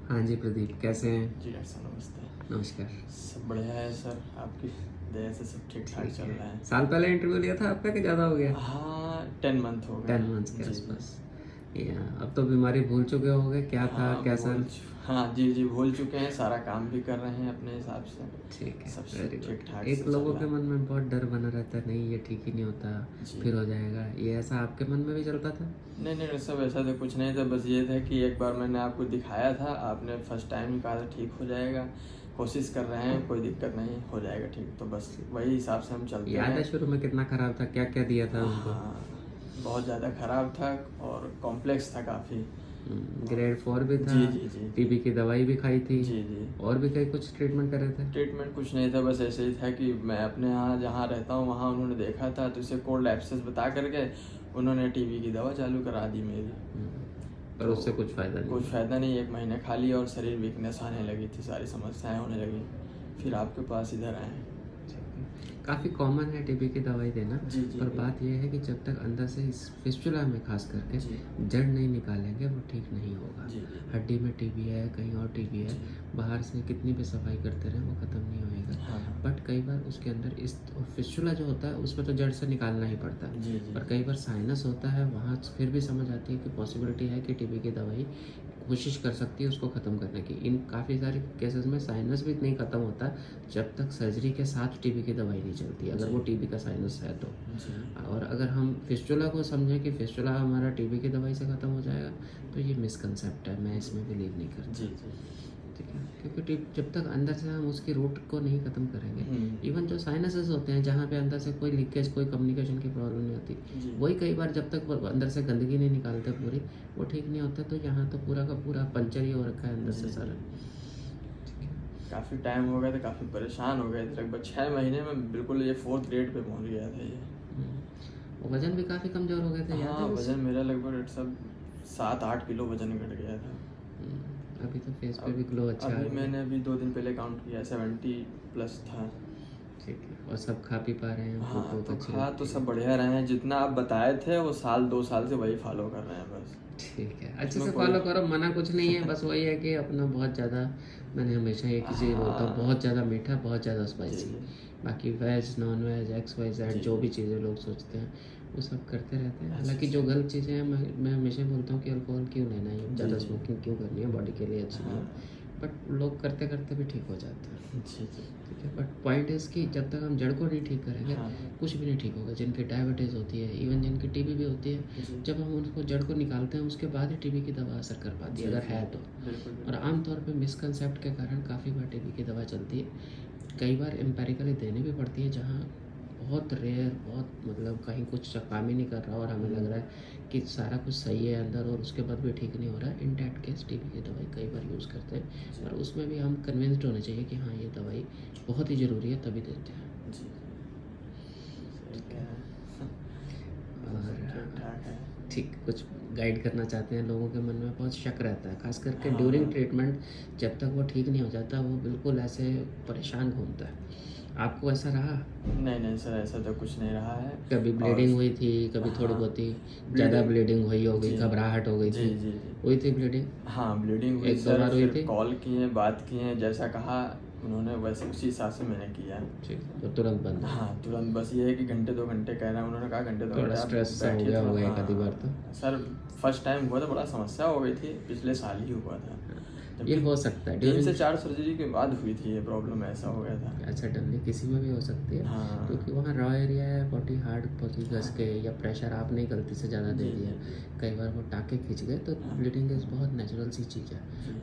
हाँ जी प्रदीप, कैसे हैं? जी डॉक्टर साहब नमस्ते। नमस्कार। सब बढ़िया है सर, आपकी दया से सब ठीक ठाक ठीक चल है। रहा है। साल पहले इंटरव्यू लिया था आपका कि ज़्यादा हो गया? हाँ 10 मंथ हो गए। 10 मंथ्स के जी जी। आसपास। या अब तो बीमारी भूल चुके होंगे क्या था हाँ कैसा? हाँ जी जी भूल चुके हैं, सारा काम भी कर रहे हैं अपने हिसाब से। ठीक है, सब वेरी ठीक गुड। ठाक एक से चल लोगों रहा के है। मन में बहुत डर बना रहता है, नहीं ये ठीक ही नहीं होता, जी। फिर हो जाएगा। ये ऐसा आपके मन में भी चलता था? नहीं नहीं डॉक्टर साहब, ऐसा तो कुछ नहीं था, बस ये था कि एक बार मैंने आपको दिखाया था, आपने फर्स्ट टाइम ही कहा था ठीक हो जाएगा, कोशिश कर रहे हैं, कोई दिक्कत नहीं, हो जाएगा ठीक। तो बस वही हिसाब से हम चलते याद हैं। है शुरू में कितना खराब था, क्या क्या दिया था उनको? हाँ बहुत ज़्यादा ख़राब था और कॉम्प्लेक्स था काफ़ी। ग्रेड 4 भी था। जी जी जी। टीबी की दवाई भी खाई थी। जी जी। और भी कई कुछ ट्रीटमेंट करे थे? ट्रीटमेंट कुछ नहीं था, बस ऐसे ही था कि मैं अपने यहाँ जहाँ रहता हूँ वहाँ उन्होंने देखा था, तो इसे कोल्ड एब्सेस बता करके उन्होंने टीबी की दवा चालू करा दी मेरी। पर तो उससे कुछ फ़ायदा नहीं? कुछ फ़ायदा नहीं, 1 महीने खा लिया और शरीर वीकनेस आने लगी थी, सारी समस्याएं होने लगी, फिर आपके पास इधर आए। काफ़ी कॉमन है टीबी की दवाई देना। जी जी। पर बात यह है कि जब तक अंदर से इस फिस्टुला में खास करके जी जड़ नहीं निकालेंगे वो ठीक नहीं होगा। जी जी। हड्डी में टीबी है, कहीं और टीबी है, बाहर से कितनी भी सफाई करते रहें वो ख़त्म नहीं होएगा। हाँ हाँ। बट कई बार उसके अंदर इस फिस्टुला जो होता है उसमें तो जड़ से निकालना ही पड़ता है। जी जी। पर कई बार साइनस होता है, वहाँ फिर भी समझ आती है कि पॉसिबिलिटी है कि टीबी की दवाई कोशिश कर सकती है उसको ख़त्म करने की। इन काफ़ी सारे केसेस में साइनस भी नहीं ख़त्म होता जब तक सर्जरी के साथ टीबी की दवाई नहीं चलती, अगर वो टीबी का साइनस है तो। और अगर हम फिस्टुला को समझें कि फिस्टुला हमारा टीबी की दवाई से ख़त्म हो जाएगा, तो ये मिसकंसेप्ट है, मैं इसमें बिलीव नहीं करता। जी जी। ठीक है, क्योंकि जब तक अंदर से हम उसकी रूट को नहीं ख़त्म करेंगे, इवन जो साइनसेस होते हैं जहाँ पे अंदर से कोई लीकेज, कोई कम्युनिकेशन की प्रॉब्लम नहीं होती, जी। वही कई बार जब तक वो अंदर से गंदगी नहीं निकालते पूरी, वो ठीक नहीं होता। तो यहाँ तो पूरा का पूरा पंचर ही हो रखा है अंदर से सारा। काफ़ी टाइम हो गया था, काफ़ी परेशान हो गए थे, लगभग 6 महीने में बिल्कुल ये 4th ग्रेड पे पहुंच गया था ये। वजन भी काफ़ी कमज़ोर हो गए थे, याद हाँ है? वजन मेरा लगभग सब 7-8 किलो वजन घट गया था। अभी तो फेस पे भी ग्लो अच्छा आ अभी गया। मैंने अभी 2 दिन पहले काउंट किया, 70+ था। ठीक है, और सब खा पी पा रहे हैं? हाँ भूख तो अच्छी खा लगती तो है? सब बढ़िया रहे हैं, जितना आप बताए थे वो 1-2 साल से वही फॉलो कर रहे हैं बस। ठीक है, अच्छे इसमें से फॉलो करो, मना कुछ नहीं है। बस वही है कि अपना बहुत ज़्यादा, मैंने हमेशा एक ही चीज़ बोलता हूँ, बहुत ज़्यादा मीठा, बहुत ज़्यादा स्पाइसी। बाकी वेज नॉन वेज XYZ जो भी चीज़ें लोग सोचते हैं वो सब करते रहते हैं। हालांकि जो गलत चीज़ें हैं, मैं हमेशा बोलता हूँ कि अल्कोहल क्यों लेना है, ज़्यादा स्मोकिंग क्यों करनी है, बॉडी के लिए अच्छी नहीं है। बट लोग करते करते भी ठीक हो जाते हैं। जी जी। ठीक है, बट पॉइंट इज़ कि जब तक हम जड़ को नहीं ठीक करेंगे कुछ भी नहीं ठीक होगा। जिनकी डायबिटीज़ होती है, इवन जिनकी टीबी भी होती है, जब हम उनको जड़ को निकालते हैं उसके बाद ही टीबी की दवा असर कर पाती है, अगर है तो। और आमतौर पे मिसकंसेप्ट के कारण काफ़ी बार टीबी की दवा चलती है, कई बार एम्पेरिकली देनी भी पड़ती है, जहाँ बहुत रेयर, बहुत मतलब कहीं कुछ काम ही नहीं कर रहा और हमें लग रहा है कि सारा कुछ सही है अंदर और उसके बाद भी ठीक नहीं हो रहा है। इन डैट केस टीबी की दवाई कई बार यूज़ करते हैं, और उसमें भी हम कन्विंस्ड होने चाहिए कि हाँ ये दवाई बहुत ही ज़रूरी है, तभी देते हैं। और ठीक कुछ गाइड करना चाहते हैं, लोगों के मन में बहुत शक रहता है, खास करके ड्यूरिंग ट्रीटमेंट, जब तक वो ठीक नहीं हो जाता वो बिल्कुल ऐसे परेशान घूमता है। आपको ऐसा रहा? नहीं सर, ऐसा तो कुछ नहीं रहा है। कभी ब्लीडिंग हुई थी, कभी थोड़ी बहुत ही ज़्यादा ब्लीडिंग हुई होगी, घबराहट हो गई थी? हुई थी ब्लीडिंग? हाँ ब्लीडिंग हुई, 1-2 बार हुई थी? कॉल किए, बात किए, जैसा कहा उन्होंने वैसे उसी हिसाब से मैंने किया। ठीक, तो तुरंत बंद? हाँ तुरंत, बस ये है कि घंटे 2 घंटे कह रहे हैं, उन्होंने कहा घंटे 2 घंटे थोड़ा स्ट्रेस हो गया होगा एक आधी बार तो? सर फर्स्ट टाइम हुआ था, बड़ा समस्या हो गई थी, पिछले साल ही हुआ था। ये हो सकता है 3 से 4 सर्जरी के बाद हुई थी ये प्रॉब्लम, ऐसा हो गया था। अच्छा, डरने किसी में भी हो सकती है। हाँ। क्योंकि वहाँ रॉ एरिया है, बहुत ही हार्ड, बहुत ही घस के, या प्रेशर आपने गलती से ज़्यादा दे दिया, कई बार वो टाँके खींच गए, तो ब्लीडिंग इज़ बहुत नेचुरल सी चीज़ है,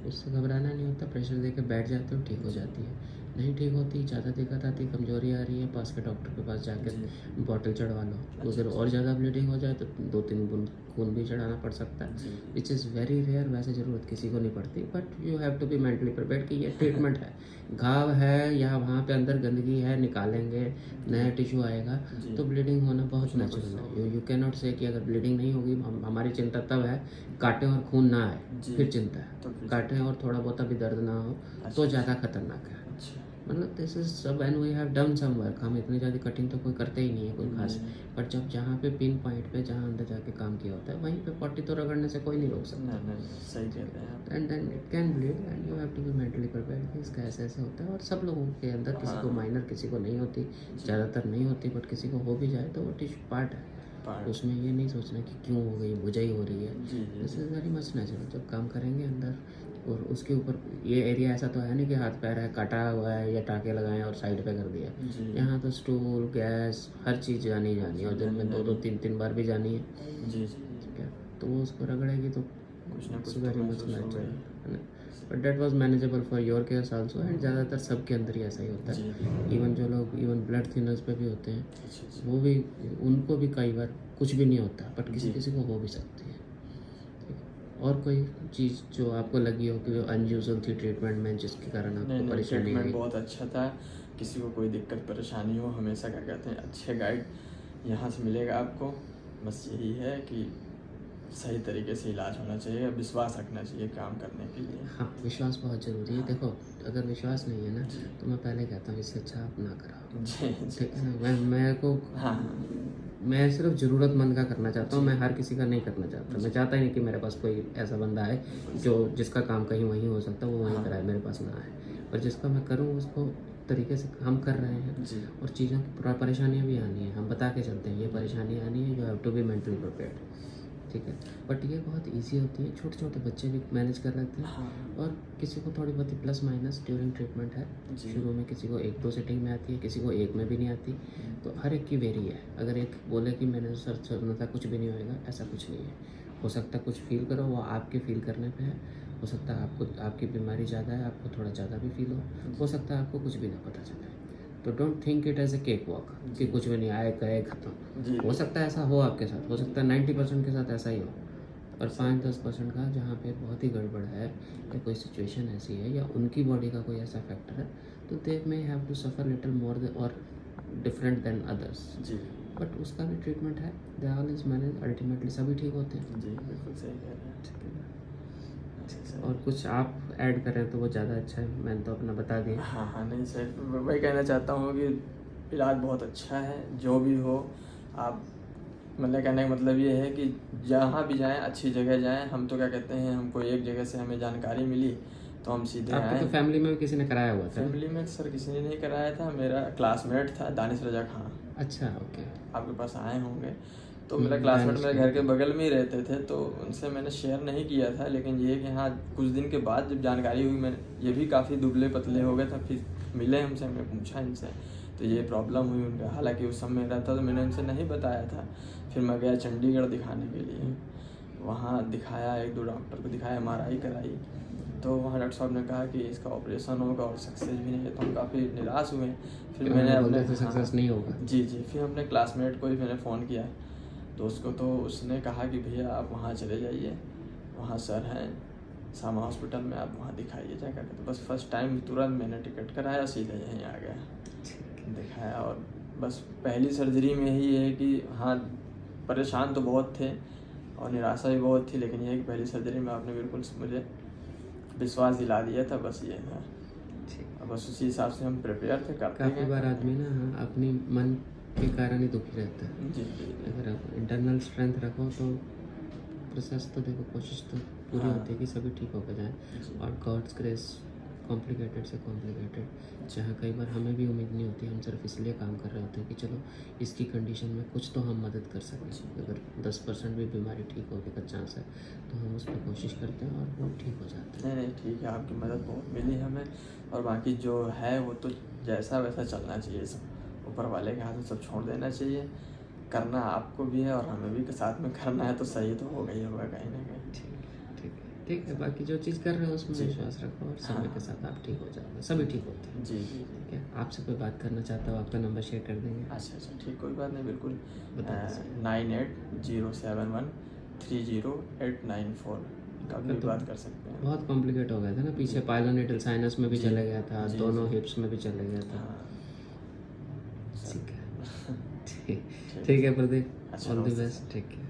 उससे घबराना नहीं होता। प्रेशर दे के बैठ जाते हो, ठीक हो जाती है। नहीं ठीक होती, ज़्यादा दिक्कत आती, कमजोरी आ रही है, पास के डॉक्टर के पास जाकर बॉटल चढ़वा लो। उधर और ज़्यादा ब्लीडिंग हो जाए तो 2-3 बूंद खून भी चढ़ाना पड़ सकता है, विच इज़ वेरी रेयर। वैसे ज़रूरत किसी को नहीं पड़ती, but you have to be mentally prepared कि ये ट्रीटमेंट है, घाव है या वहाँ पे अंदर गंदगी है, निकालेंगे, नया टिश्यू आएगा, तो ब्लीडिंग होना बहुत नेचुरल है। यू कैन नॉट से कि अगर ब्लीडिंग नहीं होगी, हमारी चिंता तब है काटे और खून ना आए, फिर चिंता है। काटे और थोड़ा बहुत अभी दर्द ना हो तो ज़्यादा खतरनाक है। मतलब दिस इज सब when we have done some work, हम इतनी ज़्यादा कटिंग तो कोई करते ही नहीं है कोई खास, बट जब जहाँ पे पिन पॉइंट पे जहाँ अंदर जाके काम किया होता है वहीं पे पट्टी तो रगड़ने से कोई नहीं रोक सकता। सही कहते हैं आप। And then it can bleed and you have to be mentally prepared कि इसका ऐसे ऐसे होता है। और सब लोगों के अंदर किसी को माइनर, किसी को नहीं होती, ज़्यादातर नहीं होती, बट किसी को हो भी जाए तो वो टिश्यू पार्ट है, उसमें ये नहीं सोचना कि क्यों हो गई, मुझे ही हो रही है। This is very much natural. जब काम करेंगे अंदर और उसके ऊपर ये एरिया ऐसा तो है नहीं कि हाथ पैर है काटा हुआ है या टाके लगाए और साइड पे कर दिया, यहाँ तो स्टूल, गैस, हर चीज़ जानी है और दिन में 2-2 3-3 बार भी जानी है। ठीक है, तो वो उसको रगड़ेगी तो कुछ ना कुछ वेरी मच नेचुरल है ना। But that was manageable for your cares also, and ज़्यादातर सबके अंदर ही ऐसा ही होता है। इवन जो लोग इवन ब्लड थिनर्स पे भी होते हैं, वो भी, उनको भी कई बार कुछ भी नहीं होता, बट किसी किसी को हो भी सकती है। और कोई चीज़ जो आपको लगी हो कि अनयूजुअल थी ट्रीटमेंट में, जिसके कारण आपको परेशानी हुई? बहुत अच्छा था, किसी को कोई दिक्कत परेशानी हो हमेशा क्या कहते हैं अच्छे गाइड यहाँ से मिलेगा आपको। बस यही है कि सही तरीके से इलाज होना चाहिए, विश्वास रखना चाहिए काम करने के लिए। हाँ, विश्वास बहुत ज़रूरी है। देखो, अगर विश्वास नहीं है ना तो मैं पहले कहता हूँ इससे अच्छा आप ना कराओ। ठीक है ना। मेरे को मैं सिर्फ ज़रूरतमंद का करना चाहता हूँ, मैं हर किसी का नहीं करना चाहता। मैं चाहता ही नहीं कि मेरे पास कोई ऐसा बंदा है जो जिसका काम कहीं वहीं हो सकता है वो वहीं कराए, मेरे पास ना आए। और जिसका मैं करूँ उसको तरीके से हम कर रहे हैं। और चीज़ों की परेशानियाँ भी आनी है, हम बता के चलते हैं ये परेशानी आनी है, you have to be mentally prepared. ठीक है, बट ये बहुत इजी होती है, छोटे छोटे बच्चे भी मैनेज कर लेते हैं। और किसी को थोड़ी बहुत प्लस माइनस ड्यूरिंग ट्रीटमेंट है। शुरू में किसी को 1-2 सेटिंग में आती है, किसी को एक में भी नहीं आती, तो हर एक की वेरी है। अगर एक बोले कि मैंने सर सुना था कुछ भी नहीं होएगा, ऐसा कुछ नहीं है। हो सकता है कुछ फील करो, वो आपके फील करने पे है। हो सकता है आपको आपकी बीमारी ज़्यादा है, आपको थोड़ा ज़्यादा भी फील हो सकता है आपको कुछ भी ना पता चले। तो don't think it as a cakewalk कि कुछ भी नहीं आए गए खत्म। हो सकता है ऐसा हो आपके साथ, हो सकता है 90% के साथ ऐसा ही हो, और 5-10% का जहाँ पे बहुत ही गड़बड़ है या कोई सिचुएशन ऐसी है या उनकी बॉडी का कोई ऐसा फैक्टर है, तो they may have to suffer little more और डिफरेंट देन अदर्स। बट उसका भी ट्रीटमेंट है, they all is manage, ultimately सभी ठीक होते हैं। बिल्कुल सही कह रहे हैं। ठीक है ना। और कुछ आप ऐड करें तो वो ज़्यादा अच्छा है, मैंने तो अपना बता दिया। हाँ नहीं सर, वही कहना चाहता हूँ कि इलाज बहुत अच्छा है, जो भी हो आप, मतलब कहने का मतलब ये है कि जहाँ भी जाएं अच्छी जगह जाएं। हम तो क्या कहते हैं, हमको एक जगह से हमें जानकारी मिली तो हम सीधे आए। आपकी तो फैमिली में भी किसी ने कराया हुआ था? फैमिली में सर किसी ने नहीं कराया था, मेरा क्लासमेट था दानिश रजा खां। अच्छा, ओके। आपके पास आए होंगे, तो मेरा क्लासमेट मेरे घर के बगल में ही रहते थे, तो उनसे मैंने शेयर नहीं किया था। लेकिन ये कि हाँ, कुछ दिन के बाद जब जानकारी हुई, मैंने ये भी काफ़ी दुबले पतले हो गए थे, फिर मिले हमसे, मैं पूछा इनसे तो ये प्रॉब्लम हुई उनका। हालांकि उस समय रहता तो मैंने उनसे नहीं बताया था। फिर मैं गया चंडीगढ़ दिखाने के लिए, वहाँ दिखाया, 1-2 डॉक्टर को दिखाया, MRI कराई, तो वहाँ डॉक्टर साहब ने कहा कि इसका ऑपरेशन होगा और सक्सेस भी नहीं है। तो हम काफ़ी निराश हुए। फिर मैंने अपने सक्सेस नहीं होगा। जी फिर अपने क्लासमेट को ही मैंने फ़ोन किया दोस्त को, तो उसने कहा कि भैया आप वहाँ चले जाइए, वहाँ सर हैं सामा हॉस्पिटल में, आप वहाँ दिखाइए जा करके। तो बस फर्स्ट टाइम तुरंत मैंने टिकट कराया, सीधे यहीं आ गया, दिखाया। और बस पहली सर्जरी में ही है कि हाँ, परेशान तो बहुत थे और निराशा भी बहुत थी, लेकिन ये है कि पहली सर्जरी में आपने बिल्कुल मुझे विश्वास दिला दिया था। बस ये था, बस उसी हिसाब से हम प्रिपेयर थे, करते हैं। काफ़ी बार आदमी ना अपनी मन के कारण ही दुखी रहता है। जी अगर आप इंटरनल स्ट्रेंथ रखो तो प्रोसेस तो देखो, कोशिश तो पूरी होती है कि सभी ठीक होकर जाए। और गॉड्स ग्रेस कॉम्प्लिकेटेड से कॉम्प्लिकेटेड, जहाँ कई बार हमें भी उम्मीद नहीं होती, हम सिर्फ इसलिए काम कर रहे होते हैं कि चलो इसकी कंडीशन में कुछ तो हम मदद कर सकें। अगर 10% भी बीमारी ठीक होने का चांस है तो हम उस पर कोशिश करते हैं और वो ठीक हो जाता है। नहीं ठीक है, आपकी मदद बहुत मिली हमें। और बाकी जो है वो तो जैसा वैसा चलना चाहिए, सब ऊपर वाले के हाथ में सब छोड़ देना चाहिए। करना आपको भी है और हमें भी साथ में करना है, तो सही तो होगा ही होगा कहीं ना कहीं। ठीक है, बाकी जो चीज़ कर रहे हो उसमें विश्वास रखो और समय के साथ आप ठीक हो जाओगे, सभी ठीक होते हैं। जी ठीक है, आपसे कोई बात करना चाहता हो, आपका नंबर शेयर कर देंगे। अच्छा ठीक, कोई बात नहीं, बिल्कुल। 9807130894 कभी भी बात कर सकते हैं। बहुत कॉम्प्लिकेट हो गया था ना पीछे, पाइलोनेटल साइनस में भी चले गया था, दोनों हिप्स में भी चले गया था। ठीक है, ठीक है Pradeep, all the best, take care.